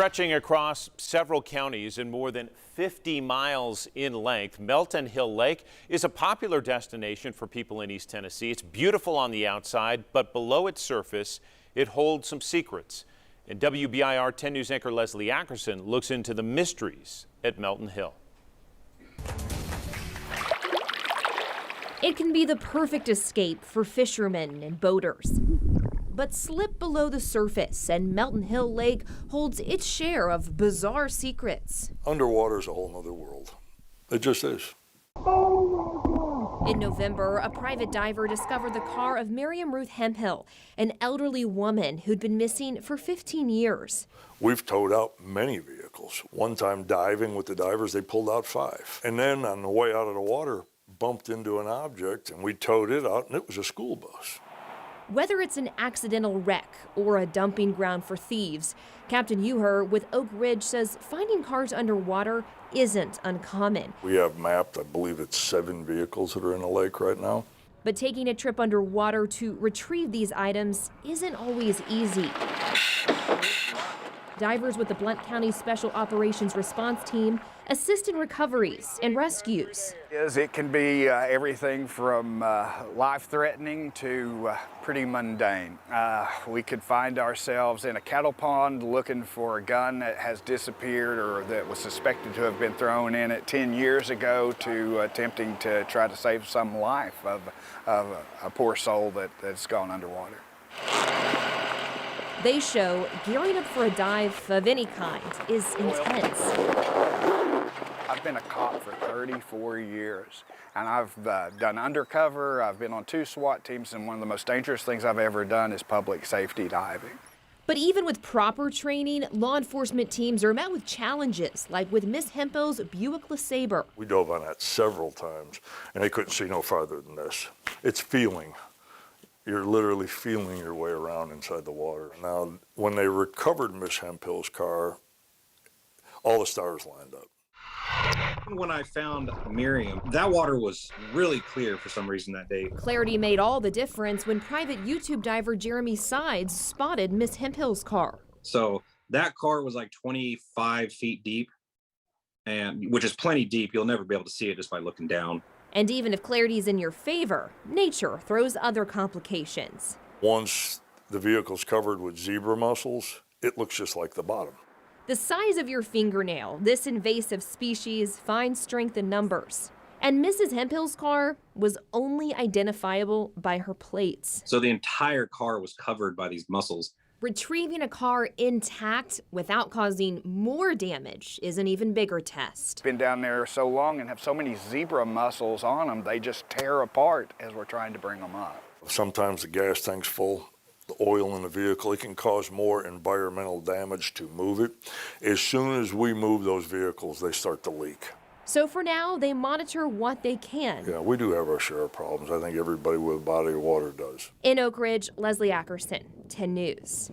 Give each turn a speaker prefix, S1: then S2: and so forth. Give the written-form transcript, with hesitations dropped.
S1: Stretching across several counties and more than 50 miles in length, Melton Hill Lake is a popular destination for people in East Tennessee. It's beautiful on the outside, but below its surface, it holds some secrets. And WBIR 10 News anchor Leslie Ackerson looks into the mysteries at Melton Hill.
S2: It can be the perfect escape for fishermen and boaters. But slip below the surface and Melton Hill Lake holds its share of bizarre secrets.
S3: Underwater is a whole nother world. It just is.
S2: In November, a private diver discovered the car of Miriam Ruth Hemphill, an elderly woman who'd been missing for 15 years.
S3: We've towed out many vehicles. One time diving with the divers, they pulled out 5. And then on the way out of the water, bumped into an object and we towed it out and it was a school bus.
S2: Whether it's an accidental wreck or a dumping ground for thieves, Captain Uher with Oak Ridge says finding cars underwater isn't uncommon.
S3: We have mapped, I believe it's 7 vehicles that are in the lake right now.
S2: But taking a trip underwater to retrieve these items isn't always easy. Divers with the Blount County Special Operations Response Team assist in recoveries and rescues.
S4: It can be everything from life-threatening to pretty mundane. We could find ourselves in a cattle pond looking for a gun that has disappeared or that was suspected to have been thrown in it 10 years ago to attempting to try to save some life of a poor soul that's gone underwater.
S2: They show gearing up for a dive of any kind is intense.
S4: I've been a cop for 34 years, and I've done undercover, I've been on 2 SWAT teams, and one of the most dangerous things I've ever done is public safety diving.
S2: But even with proper training, law enforcement teams are met with challenges, like with Miss Hemphill's Buick LeSabre.
S3: We dove on that several times, and they couldn't see no farther than this. It's feeling. You're literally feeling your way around inside the water. Now, when they recovered Miss Hemphill's car, all the stars lined up.
S5: When I found Miriam, that water was really clear for some reason that day.
S2: Clarity made all the difference when private YouTube diver Jeremy Sides spotted Miss Hemphill's car.
S5: So that car was like 25 feet deep, and which is plenty deep. You'll never be able to see it just by looking down.
S2: And even if clarity's in your favor, nature throws other complications.
S3: Once the vehicle's covered with zebra mussels, it looks just like the bottom.
S2: The size of your fingernail, this invasive species finds strength in numbers. And Mrs. Hemphill's car was only identifiable by her plates.
S5: So the entire car was covered by these mussels.
S2: Retrieving a car intact without causing more damage is an even bigger test.
S4: Been down there so long and have so many zebra mussels on them, they just tear apart as we're trying to bring them up.
S3: Sometimes the gas tank's full, the oil in the vehicle, it can cause more environmental damage to move it. As soon as we move those vehicles, they start to leak.
S2: So for now, they monitor what they can.
S3: Yeah, we do have our share of problems. I think everybody with a body of water does.
S2: In Oak Ridge, Leslie Ackerson, 10 News.